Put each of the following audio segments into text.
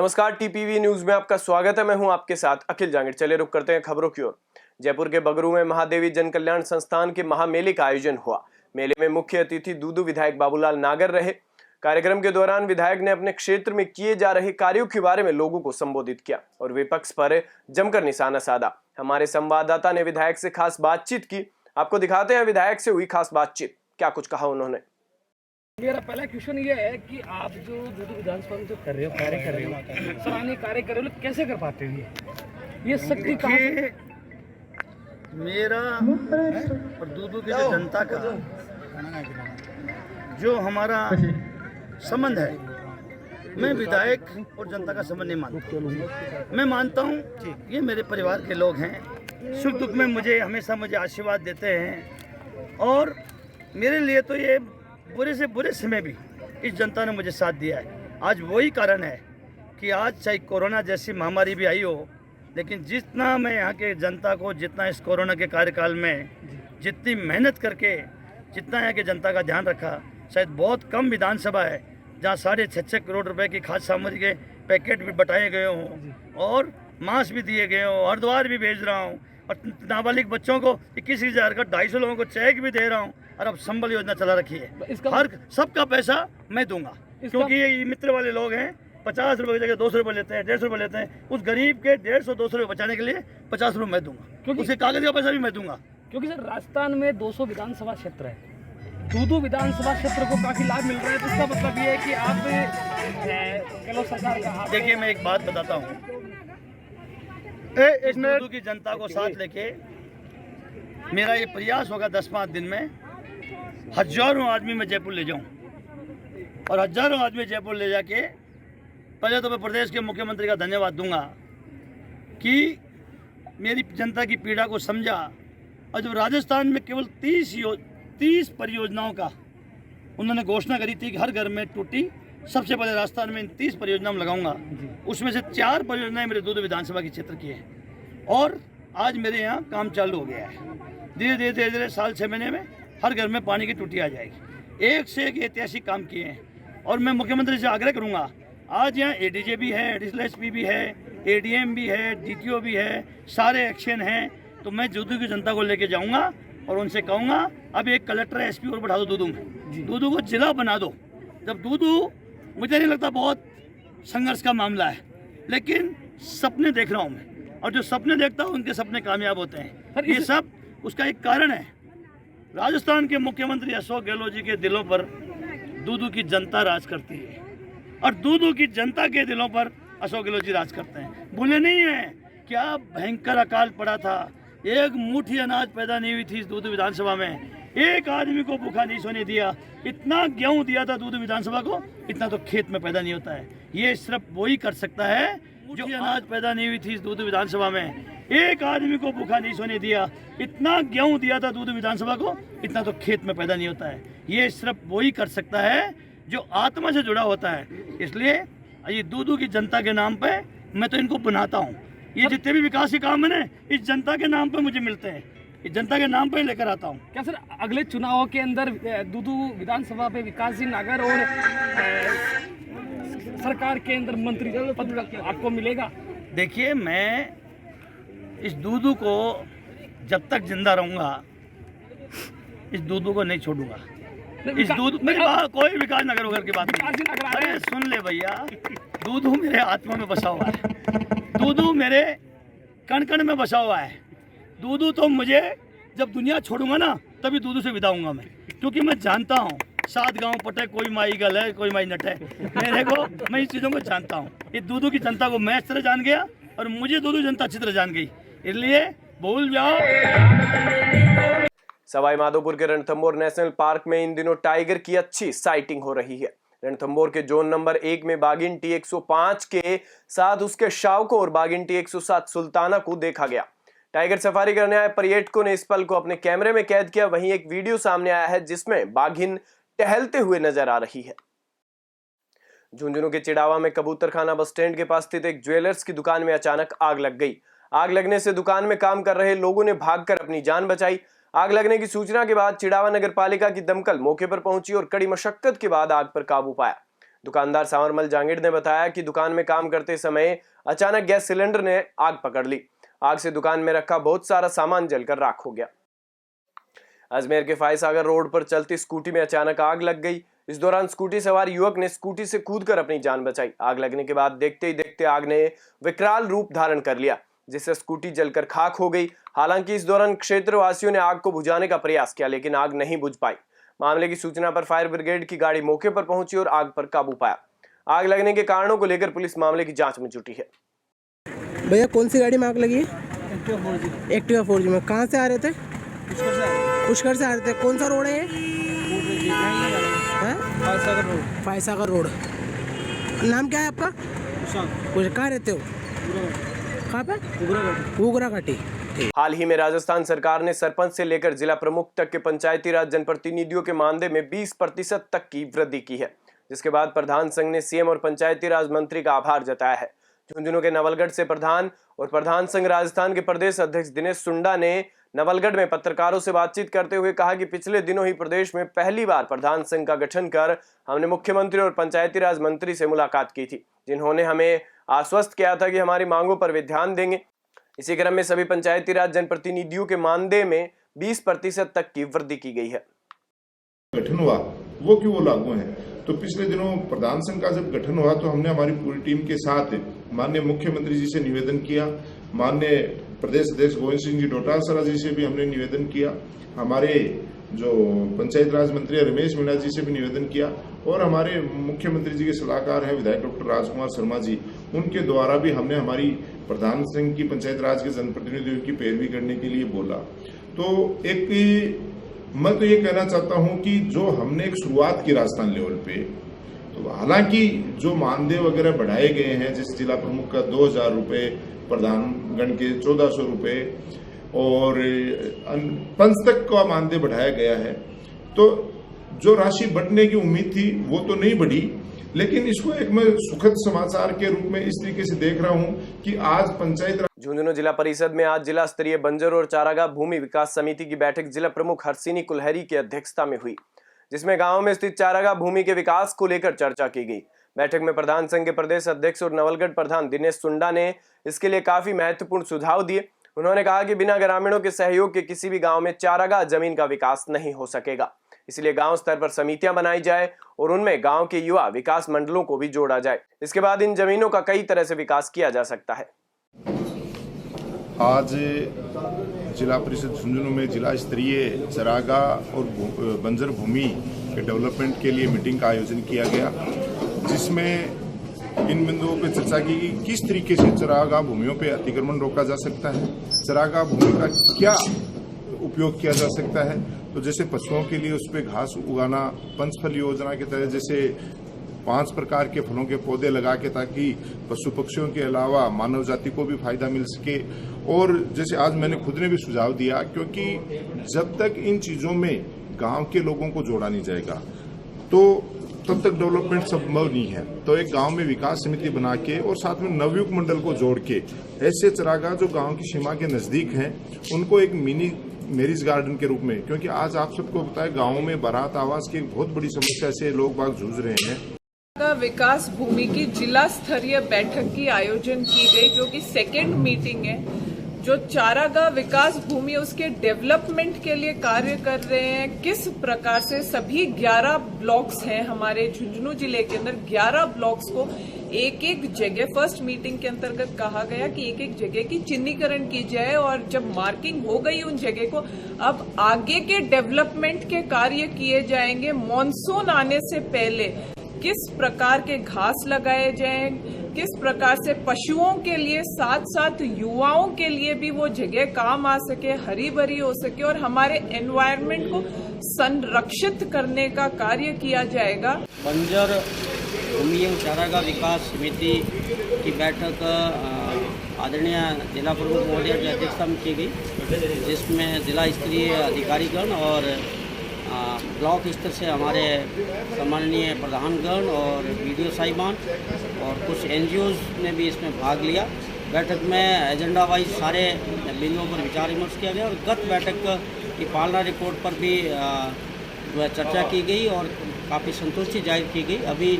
नमस्कार, TPV news में आपका स्वागत है। मैं हूं आपके साथ अखिल जांगिड़। चले रुक करते हैं खबरों की ओर। जयपुर के बगरू में महादेवी जन कल्याण संस्थान के महामेले का आयोजन हुआ। मेले में मुख्य अतिथि दूदू विधायक बाबूलाल नागर रहे। कार्यक्रम के दौरान विधायक ने अपने क्षेत्र में किए जा रहे कार्यों के बारे में लोगों को संबोधित किया और विपक्ष पर जमकर निशाना साधा। हमारे संवाददाता ने विधायक से खास बातचीत की। आपको दिखाते हैं विधायक से हुई खास बातचीत। क्या कुछ कहा उन्होंने। मेरा पहला क्वेश्चन ये है कि आप जो दूदू विधानसभा में जो कर रहे हो, कार्य कर रहे हो, सराहनीय कार्य कर रहे हो, कैसे कर पाते हो ये शक्ति कहाँ से? मेरा और दूदू की जो जनता का जो हमारा संबंध है, मैं विधायक और जनता का संबंध नहीं मानता। मैं मानता हूँ ये मेरे परिवार के लोग हैं। सुख दुख में हमेशा मुझे आशीर्वाद देते हैं और मेरे लिए तो ये बुरे से बुरे समय भी इस जनता ने मुझे साथ दिया है। आज वही कारण है कि आज चाहे कोरोना जैसी महामारी भी आई हो, लेकिन जितना मैं यहाँ के जनता को, जितना इस कोरोना के कार्यकाल में जितनी मेहनत करके जितना यहाँ के जनता का ध्यान रखा, शायद बहुत कम विधानसभा है जहाँ 6.5 करोड़ रुपए की खाद्य सामग्री के पैकेट भी बटाए गए हों और मांस भी दिए गए हों, हरिद्वार भी भेज रहा हूँ और नाबालिग बच्चों को 21,000 का 250 लोगों को चेक भी दे रहा हूँ और अब संबल योजना चला रखी है। हर सबका पैसा मैं दूंगा, क्योंकि ये मित्र वाले लोग हैं। 50 रुपए की जगह 200 रुपए लेते हैं, 150 रुपए लेते हैं। उस गरीब के 150-200 रुपए बचाने के लिए 50 रुपए मैं दूंगा, क्योंकि उसके कागज का पैसा भी मैं दूंगा। क्योंकि सर राजस्थान में 200 विधानसभा क्षेत्र है, दूदू विधानसभा क्षेत्र को काफी लाभ मिल रहा है। तो इसका मतलब ये है कि आप गहलोत सरकार का हाथ। देखिए, मैं एक बात बताता हूँ, इस दूदू की जनता को साथ लेके मेरा ये प्रयास होगा 10-5 दिन में हजारों आदमी मैं जयपुर ले जाऊं और हजारों आदमी जयपुर ले जाके पहले तो मैं प्रदेश के मुख्यमंत्री का धन्यवाद दूंगा कि मेरी जनता की पीड़ा को समझा। और जो राजस्थान में केवल 30 परियोजनाओं का उन्होंने घोषणा करी थी कि हर घर में टूटी, सबसे पहले राजस्थान में इन 30 परियोजनाओं में लगाऊंगा। उसमें से 4 परियोजनाएं मेरे दूदू विधानसभा के क्षेत्र की है और आज मेरे यहाँ काम चालू हो गया है। धीरे धीरे साल 6 महीने में हर घर में पानी की टूटी आ जाएगी। एक से एक ऐतिहासिक काम किए हैं और मैं मुख्यमंत्री से आग्रह करूंगा। आज यहाँ एडीजे भी है, एडिशनल एसपी भी है, एडीएम भी है, डीटीओ भी है, सारे एक्शन हैं। तो मैं दूदू की जनता को लेके जाऊंगा और उनसे कहूँगा अब एक कलेक्टर एसपी और बढ़ा दो दूदू में, दूदू को जिला बना दो। जब दूदू, मुझे नहीं लगता बहुत संघर्ष का मामला है, लेकिन सपने देख रहा हूँ मैं और जो सपने देखता हूँ उनके सपने कामयाब होते हैं। ये सब उसका एक कारण है। राजस्थान के मुख्यमंत्री अशोक गहलोत जी के दिलों पर दूदू की जनता राज करती है और दूदू की जनता के दिलों पर अशोक गहलोत जी राज करते हैं। भूले नहीं है क्या भयंकर अकाल पड़ा था, एक मुट्ठी अनाज पैदा नहीं हुई थी इस दूदू विधानसभा में, एक आदमी को भूखा नहीं सोने दिया। इतना गेहूं दिया था दूदू विधानसभा को, इतना तो खेत में पैदा नहीं होता है। ये सिर्फ वही कर सकता है जो अनाज पैदा नहीं हुई थी इस दूदू विधानसभा में, एक आदमी को भूखा नहीं सोने दिया। इतना गेहूं दिया था दूदू विधानसभा को, इतना तो खेत में पैदा नहीं होता है। ये सिर्फ वही कर सकता है जो आत्मा से जुड़ा होता है। इसलिए ये दूदू की जनता के नाम पे मैं तो इनको बनाता हूँ। ये जितने भी विकास के काम है ना, इस जनता के नाम पे मुझे मिलते हैं, इस जनता के नाम पे लेकर आता हूँ। क्या सर अगले चुनावों के अंदर दूदू विधानसभा पे विकास जी नागर और सरकार के अंदर मंत्री पद आपको मिलेगा? देखिए, मैं इस दूदू को जब तक जिंदा रहूंगा इस दूदू को नहीं छोड़ूंगा। इस दूदू मेरी बात, कोई विकास नगर वगैरह की बात नहीं। अरे सुन ले भैया, दूदू मेरे आत्मा में बसा हुआ है, दूदू मेरे कण कण में बसा हुआ है। दूदू तो मुझे जब दुनिया छोड़ूंगा ना तभी दूदू से विदाऊंगा मैं, क्योंकि मैं जानता हूँ 7 गांव पटे कोई माई गल है, कोई माई नट है। मैं इस चीज़ों को जानता हूँ। ये दूदू की जनता को मैं अच्छी तरह जान गया और मुझे दूदू जनता अच्छी तरह जान गई, इसलिए भूल जाओ। सवाई माधोपुर के रणथंभौर नेशनल पार्क में इन दिनों टाइगर की अच्छी साइटिंग हो रही है। रणथंभौर के जोन नंबर 1 में बाघिन T105 के साथ उसके शावकों और बाघिन T107 सुल्ताना को देखा गया। टाइगर सफारी करने आए पर्यटकों ने इस पल को अपने कैमरे में कैद किया। वहीं एक वीडियो सामने आया है जिसमें बाघिन टहलते हुए नजर आ रही है। झुंझुनू के चिड़ावा में कबूतरखाना बस स्टैंड के पास स्थित एक ज्वेलर्स की दुकान में अचानक आग लग गई। आग लगने से दुकान में काम कर रहे लोगों ने भागकर अपनी जान बचाई। आग लगने की सूचना के बाद चिड़ावा नगर पालिका की दमकल मौके पर पहुंची और कड़ी मशक्कत के बाद आग पर काबू पाया। दुकानदार सांवरमल जांगिड़ ने बताया कि दुकान में काम करते समय अचानक गैस सिलेंडर ने आग पकड़ ली। आग से दुकान में रखा बहुत सारा सामान जलकर राख हो गया। अजमेर के फायसागर रोड पर चलती स्कूटी में अचानक आग लग गई। इस दौरान स्कूटी सवार युवक ने स्कूटी से कूदकर अपनी जान बचाई। आग लगने के बाद देखते ही देखते आग ने विकराल रूप धारण कर लिया, जिससे स्कूटी जलकर खाक हो गई। हालांकि इस दौरान क्षेत्रवासियों ने आग को बुझाने का प्रयास किया, लेकिन आग नहीं बुझ पाई। मामले की सूचना पर फायर ब्रिगेड की गाड़ी मौके पर पहुंची और आग पर काबू पाया। आग लगने के कारणों को लेकर पुलिस मामले की जांच में जुटी है। भैया कौन सी गाड़ी में आग लगी है? एक्टिवा 4G में। कहाँ से आ रहे थे? पुष्कर से आ रहे थे। कौन सा रोड है ये? फायसागर रोड। नाम क्या है आपका? कहाँ रहते हो? कहाँ पे? उगरा घाटी। हाल ही में राजस्थान सरकार ने सरपंच से लेकर जिला प्रमुख तक के पंचायती राज जनप्रतिनिधियों के मानदेय में 20% तक की वृद्धि की है, जिसके बाद प्रधान संघ ने सीएम और पंचायती राज मंत्री का आभार जताया है। झुंझुनू के नवलगढ़ से प्रधान और प्रधान संघ राजस्थान के प्रदेश अध्यक्ष दिनेश सुंडा ने नवलगढ़ में पत्रकारों से बातचीत करते हुए कहा कि पिछले दिनों ही प्रदेश में पहली बार प्रधान संघ का गठन कर हमने मुख्यमंत्री और पंचायती राज मंत्री से मुलाकात की थी, जिन्होंने हमें आश्वस्त किया था कि हमारी मांगों पर वे ध्यान देंगे। इसी क्रम में सभी पंचायती राज जनप्रतिनिधियों के मानदेय में 20% तक की वृद्धि की गई है। गठन हुआ वो क्यों वो लागू है? तो पिछले दिनों प्रधान संघ का जब गठन हुआ तो हमने हमारी पूरी टीम के साथ माननीय मुख्यमंत्री जी से निवेदन किया, माननीय प्रदेश अध्यक्ष गोविंद सिंह जी डोटासरा जी से भी हमने निवेदन किया, हमारे जो पंचायत राज मंत्री रमेश मीणा जी से भी निवेदन किया और हमारे मुख्यमंत्री जी के सलाहकार हैं विधायक डॉक्टर राजकुमार शर्मा जी, उनके द्वारा भी हमने हमारी प्रधान संघ की पंचायत राज के जनप्रतिनिधियों की पैरवी करने के लिए बोला। तो मैं तो ये कहना चाहता हूं कि जो हमने एक शुरुआत की राजस्थान लेवल पे, तो हालांकि जो मानदेय वगैरह बढ़ाए गए हैं, जैसे जिला प्रमुख का 2000 रुपये, प्रधानगण के 1400 रुपये और पंच तक का मानदेय बढ़ाया गया है, तो जो राशि बढ़ने की उम्मीद थी वो तो नहीं बढ़ी, लेकिन इसको एक मैं सुखद समाचार के रूप में इस तरीके से देख रहा हूं कि आज पंचायत झुंझुनू जिला परिषद में आज जिला स्तरीय बंजर और चारागाह भूमि विकास समिति की बैठक जिला प्रमुख हर्षिनी कुलहरी की अध्यक्षता में हुई, जिसमें गांव में स्थित चारागाह भूमि के विकास को लेकर चर्चा की गई। बैठक में प्रधान संघ के प्रदेश अध्यक्ष और नवलगढ़ प्रधान दिनेश सुंडा ने इसके लिए काफी महत्वपूर्ण सुझाव दिए। उन्होंने कहा कि बिना ग्रामीणों के सहयोग के किसी भी गांव में चारागाह जमीन का विकास नहीं हो सकेगा, इसलिए गांव स्तर पर समितियां बनाई जाए और उनमें गांव के युवा विकास मंडलों को भी जोड़ा जाए। इसके बाद इन जमीनों का कई तरह से विकास किया जा सकता है। आज जिला परिषद झुंझुनू में जिला स्तरीय चारागाह और बंजर भूमि के डेवलपमेंट के लिए मीटिंग का आयोजन किया गया, जिसमें इन बिंदुओं पर चर्चा की कि किस तरीके से चारागाह भूमियों पर अतिक्रमण रोका जा सकता है, चारागाह भूमि का क्या उपयोग किया जा सकता है। तो जैसे पशुओं के लिए उस पर घास उगाना, पंचफल योजना के तहत जैसे 5 प्रकार के फलों के पौधे लगा के, ताकि पशु पक्षियों के अलावा मानव जाति को भी फायदा मिल सके। और जैसे आज मैंने खुद ने भी सुझाव दिया, क्योंकि जब तक इन चीजों में गांव के लोगों को जोड़ा नहीं जाएगा तो तब तक डेवलपमेंट संभव नहीं है। तो एक गांव में विकास समिति बना के और साथ में नवयुक्त मंडल को जोड़ के ऐसे चारागाह जो गांव की सीमा के नजदीक हैं, उनको एक मिनी मैरिज गार्डन के रूप में, क्योंकि आज आप सबको पता है गाँव में बारात आवास की एक बहुत बड़ी समस्या से लोग बाग जूझ रहे हैं। विकास भूमि की जिला स्तरीय बैठक की आयोजन की गई, जो कि सेकेंड मीटिंग है। जो चारागाह विकास भूमि उसके डेवलपमेंट के लिए कार्य कर रहे हैं, किस प्रकार से सभी 11 ब्लॉक्स हैं हमारे झुंझुनू जिले के अंदर, 11 ब्लॉक्स को एक एक जगह फर्स्ट मीटिंग के अंतर्गत कहा गया कि एक एक जगह की चिन्हीकरण की जाए, और जब मार्किंग हो गई उन जगह को, अब आगे के डेवलपमेंट के कार्य किए जाएंगे। मॉनसून आने से पहले किस प्रकार के घास लगाए जाएं, किस प्रकार से पशुओं के लिए साथ साथ युवाओं के लिए भी वो जगह काम आ सके, हरी भरी हो सके, और हमारे एनवायरनमेंट को संरक्षित करने का कार्य किया जाएगा। बंजर भूमि एवं चारागाह विकास समिति की बैठक आदरणीय जिला प्रमुख महोदय की अध्यक्षता में की गई, जिसमें जिला स्तरीय अधिकारीगण और ब्लॉक स्तर से हमारे सम्माननीय प्रधानगण और वीडियो साहिबान और कुछ एनजीओज ने भी इसमें भाग लिया। बैठक में एजेंडा वाइज सारे बिंदुओं पर विचार विमर्श किया गया और गत बैठक की पालना रिपोर्ट पर भी चर्चा की गई और काफ़ी संतुष्टि जाहिर की गई। अभी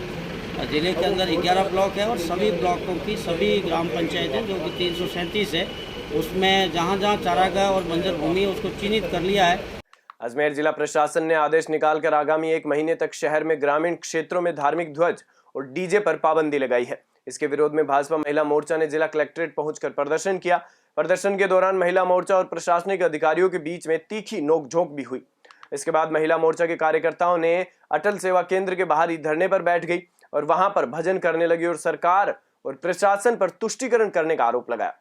जिले के अंदर 11 ब्लॉक है और सभी ब्लॉकों की सभी ग्राम पंचायतें जो कि 337 है, उसमें जहाँ जहाँ चारागाह और बंजर भूमि है उसको चिन्हित कर लिया है। अजमेर जिला प्रशासन ने आदेश निकालकर आगामी 1 महीने तक शहर में ग्रामीण क्षेत्रों में धार्मिक ध्वज और डीजे पर पाबंदी लगाई है। इसके विरोध में भाजपा महिला मोर्चा ने जिला कलेक्ट्रेट पहुंचकर प्रदर्शन किया। प्रदर्शन के दौरान महिला मोर्चा और प्रशासनिक अधिकारियों के बीच में तीखी नोकझोंक भी हुई। इसके बाद महिला मोर्चा के कार्यकर्ताओं ने अटल सेवा केंद्र के बाहर ही धरने पर बैठ गई और वहां पर भजन करने लगी और सरकार और प्रशासन पर तुष्टीकरण करने का आरोप लगाया।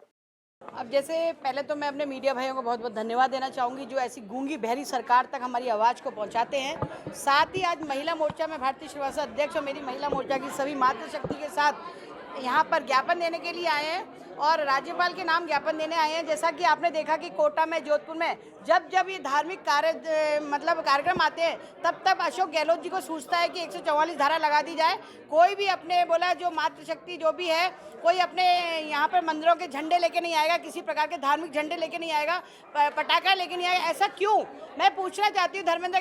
अब जैसे पहले तो मैं अपने मीडिया भाइयों को बहुत बहुत धन्यवाद देना चाहूँगी जो ऐसी गूंगी बहरी सरकार तक हमारी आवाज़ को पहुँचाते हैं। साथ ही आज महिला मोर्चा में भारतीय श्रीवास्तव अध्यक्ष और मेरी महिला मोर्चा की सभी मातृशक्ति के साथ यहाँ पर ज्ञापन देने के लिए आए हैं और राज्यपाल के नाम ज्ञापन देने आए हैं। जैसा कि आपने देखा कि कोटा में, जोधपुर में जब ये धार्मिक कार्यक्रम आते हैं तब अशोक गहलोत जी को सूझता है कि 144 धारा लगा दी जाए। कोई भी अपने बोला जो मातृशक्ति जो भी है, कोई अपने यहाँ पर मंदिरों के झंडे लेके नहीं आएगा, किसी प्रकार के धार्मिक झंडे लेके नहीं आएगा, पटाखा लेके नहीं आएगा। ऐसा क्यों? मैं पूछना चाहती हूँ धर्मेंद्र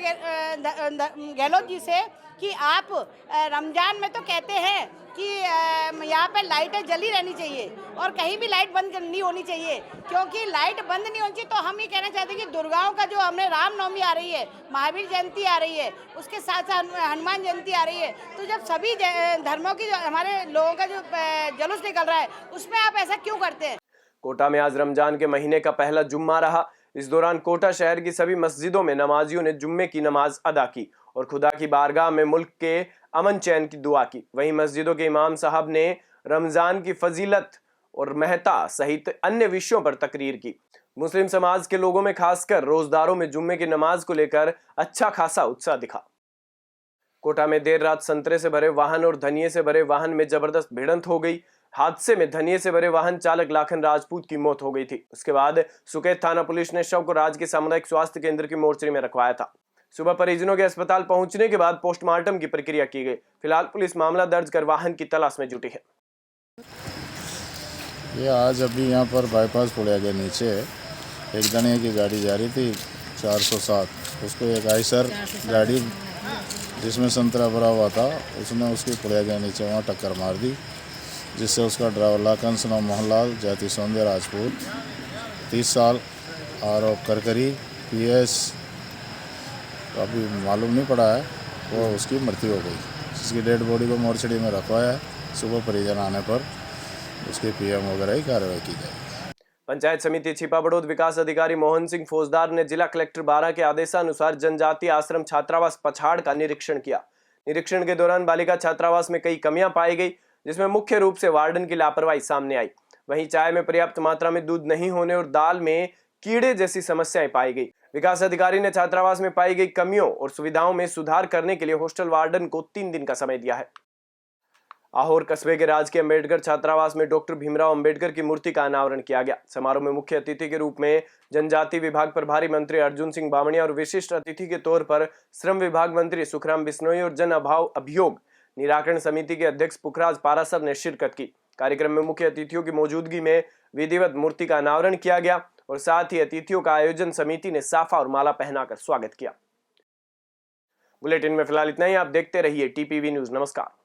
गहलोत जी से कि आप रमजान में तो कहते हैं कि यहाँ पे लाइटें जली रहनी चाहिए और कहीं भी लाइट बंद नहीं होनी चाहिए, क्योंकि लाइट बंद नहीं होनी चाहिए। तो हम ये कहना चाहते हैं कि दुर्गाओं का जो हमने रामनवमी आ रही है, महावीर जयंती आ रही है, उसके साथ साथ हनुमान जयंती आ रही है, तो जब सभी धर्मों की हमारे लोगों का जो जुलूस निकल रहा है उसमें आप ऐसा क्यों करते हैं? कोटा में आज रमजान के महीने का पहला जुम्मा रहा। इस दौरान कोटा शहर की सभी मस्जिदों में नमाजियों ने जुम्मे की नमाज अदा की और खुदा की बारगाह में मुल्क के अमन चैन की दुआ की। वहीं मस्जिदों के इमाम साहब ने रमजान की फजीलत और महता सहित अन्य विषयों पर तकरीर की। मुस्लिम समाज के लोगों में खासकर रोजदारों में जुम्मे की नमाज को लेकर अच्छा खासा उत्साह दिखा। कोटा में देर रात संतरे से भरे वाहन और धनिये से भरे वाहन में जबरदस्त भिड़ंत हो गई। हादसे में धनिये से भरे वाहन चालक लाखन राजपूत की मौत हो गई थी। उसके बाद सुकेत थाना पुलिस ने शव को राज्य के सामुदायिक स्वास्थ्य केंद्र की मोर्चरी में रखवाया था। सुबह परिजनों के अस्पताल पहुंचने के बाद पोस्टमार्टम की प्रक्रिया की गई। फिलहाल पुलिस मामला दर्ज कर वाहन की तलाश में जुटी है। ये आज अभी यहाँ पर बाईपास पुलिया के नीचे एक धनिये की गाड़ी जा रही थी 407, उसको एक आइसर गाड़ी जिसमें संतरा भरा हुआ था उसने उसकी पुलिया के नीचे वहाँ टक्कर मार दी, जिससे उसका ड्राइवर लाखन सुना मोहनलाल जाति सौंदर्य राजपूत 30 साल आरोप करकरी PS अभी मालूम नहीं पड़ा है, वो उसकी मृत्यु हो गई, जिसकी डेड बॉडी को मोर्चरी में रखवाया है। सुबह परिजन आने पर उसके PM वगैरह की कार्रवाई की जाएगी। पंचायत समिति छिपा बड़ौद विकास अधिकारी मोहन सिंह फौजदार ने जिला कलेक्टर 12 के आदेशानुसार जनजातीय आश्रम छात्रावास पछाड़ का निरीक्षण किया। निरीक्षण के दौरान बालिका छात्रावास में कई कमियां पाई गई, जिसमें मुख्य रूप से वार्डन की लापरवाही सामने आई। वहीं चाय में पर्याप्त मात्रा में दूध नहीं होने और दाल में कीड़े जैसी समस्याएं पाई गई। विकास अधिकारी ने छात्रावास में पाई गई कमियों और सुविधाओं में सुधार करने के लिए हॉस्टल वार्डन को 3 दिन का समय दिया है। आहोर कस्बे के राजकीय अम्बेडकर छात्रावास में डॉक्टर भीमराव अंबेडकर की मूर्ति का अनावरण किया गया। समारोह में मुख्य अतिथि के रूप में जनजाति विभाग प्रभारी मंत्री अर्जुन सिंह बामणिया और विशिष्ट अतिथि के तौर पर श्रम विभाग मंत्री सुखराम बिश्नोई और जन अभाव अभियोग निराकरण समिति के अध्यक्ष पुखराज पारासर ने शिरकत की। कार्यक्रम में मुख्य अतिथियों की मौजूदगी में विधिवत मूर्ति का अनावरण किया गया और साथ ही अतिथियों का आयोजन समिति ने साफा और माला पहनाकर स्वागत किया। बुलेटिन में फिलहाल इतना ही। आप देखते रहिए TPV न्यूज। नमस्कार।